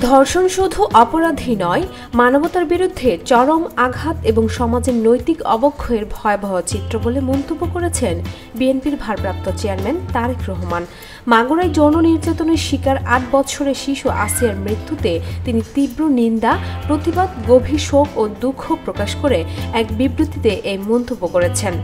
ধর্ষণ শুধু অপরাধী নয়, মানবতার বিরুদ্ধে চরম আঘাত এবং সমাজের নৈতিক অবক্ষয়ের ভয়াবহ চিত্র বলে মন্তব্য করেছেন বিএনপির ভারপ্রাপ্ত চেয়ারম্যান তারেক রহমান। মাগুরায় যৌন নির্যাতনের শিকার ৮ বছরের শিশু আসিয়ার মৃত্যুতে তিনি তীব্র নিন্দা, প্রতিবাদ, গভীর শোক ও দুঃখ প্রকাশ করে এক বিবৃতিতে এই মন্তব্য করেছেন।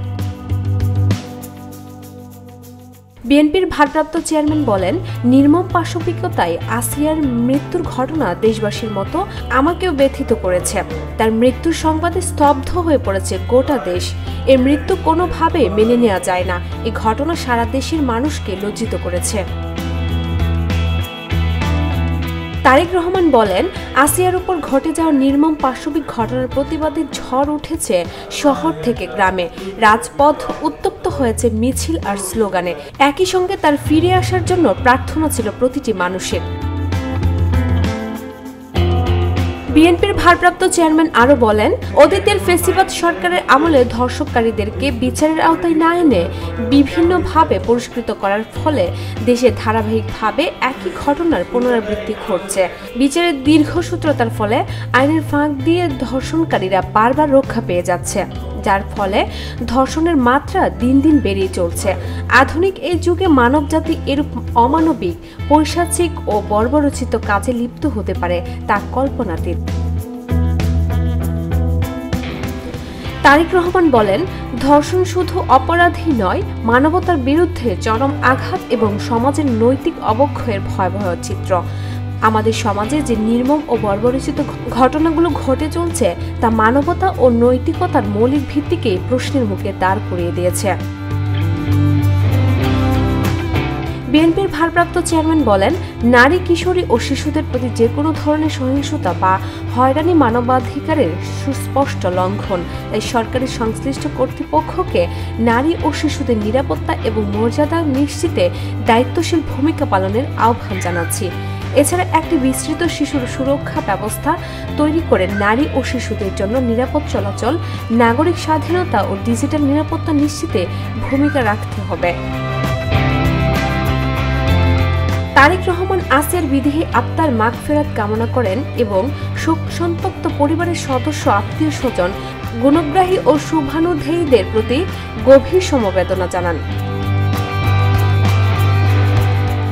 বিএনপির ভারপ্রাপ্ত চেয়ারম্যান বলেন, নির্মম পাশবিকতায় আসিয়ার মৃত্যুর ঘটনা দেশবাসীর মতো আমাকেও ব্যথিত করেছে। তার মৃত্যুর সংবাদে স্তব্ধ হয়ে পড়েছে গোটা দেশ। এর মৃত্যু কোনোভাবে মেনে নেওয়া যায় না। এই ঘটনা সারা দেশের মানুষকে লজ্জিত করেছে। তারেক রহমান বলেন, আসিয়ার উপর ঘটে যাওয়া নির্মম পাশবিক ঘটনার প্রতিবাদে ঝড় উঠেছে শহর থেকে গ্রামে। রাজপথ উত্তপ্ত হয়েছে মিছিল আর স্লোগানে। একই সঙ্গে তার ফিরে আসার জন্য প্রার্থনা ছিল প্রতিটি মানুষের। বিএনপির ভারপ্রাপ্ত চেয়ারম্যান আরও বলেন, অতীতের ফ্যাসিবাদ সরকারের আমলে ধর্ষণকারীদেরকে বিচারের আওতায় না এনে বিভিন্নভাবে পুরস্কৃত করার ফলে দেশে ধারাবাহিকভাবে একই ঘটনার পুনরাবৃত্তি ঘটছে। বিচারের দীর্ঘসূত্রতার ফলে আইনের ফাঁক দিয়ে ধর্ষণকারীরা বারবার রক্ষা পেয়ে যাচ্ছে, যার ফলে ধর্ষণের মাত্রা দিন দিন বেড়েই চলছে। আধুনিক এই যুগে মানবজাতি এরূপ অমানবিক, পৈশাচিক ও বর্বরচিত কাজে লিপ্ত হতে পারে তা কল্পনাতীত। তারেক রহমান বলেন, ধর্ষণ শুধু অপরাধী নয়, মানবতার বিরুদ্ধে চরম আঘাত এবং সমাজের নৈতিক অবক্ষয়ের ভয়াবহ চিত্র। আমাদের সমাজে যে নির্মম ও বর্বরচিত ঘটনাগুলো ঘটে চলছে তা মানবতা ও নৈতিকতার মৌলিক ভিত্তিকে প্রশ্নের মুখে দাঁড় করিয়ে দিয়েছে। বিএনপির ভারপ্রাপ্ত চেয়ারম্যান বলেন, নারী, কিশোরী ও শিশুদের প্রতি যে কোনো ধরনের সহিংসতা বা হয়রানি মানবাধিকারের সুস্পষ্ট লঙ্ঘন। তাই সরকারি সংশ্লিষ্ট কর্তৃপক্ষকে নারী ও শিশুদের নিরাপত্তা এবং মর্যাদা নিশ্চিতে দায়িত্বশীল ভূমিকা পালনের আহ্বান জানাচ্ছি। এছাড়া একটি বিস্তৃত শিশুর সুরক্ষা ব্যবস্থা তৈরি করে নারী ও শিশুদের জন্য নিরাপদ চলাচল, নাগরিক স্বাধীনতা ও ডিজিটাল নিরাপত্তা নিশ্চিতে ভূমিকা রাখতে হবে। তারেক রহমান আসিয়ার বিদেহী আত্মার মাগফিরাত কামনা করেন এবং শোক সন্তপ্ত পরিবারের সদস্য, আত্মীয় স্বজন, গুণগ্রাহী ও শুভানুধ্যায়ীদের প্রতি গভীর সমবেদনা জানান।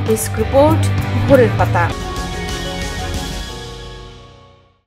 ডেস্ক রিপোর্ট, ভোরের পাতা।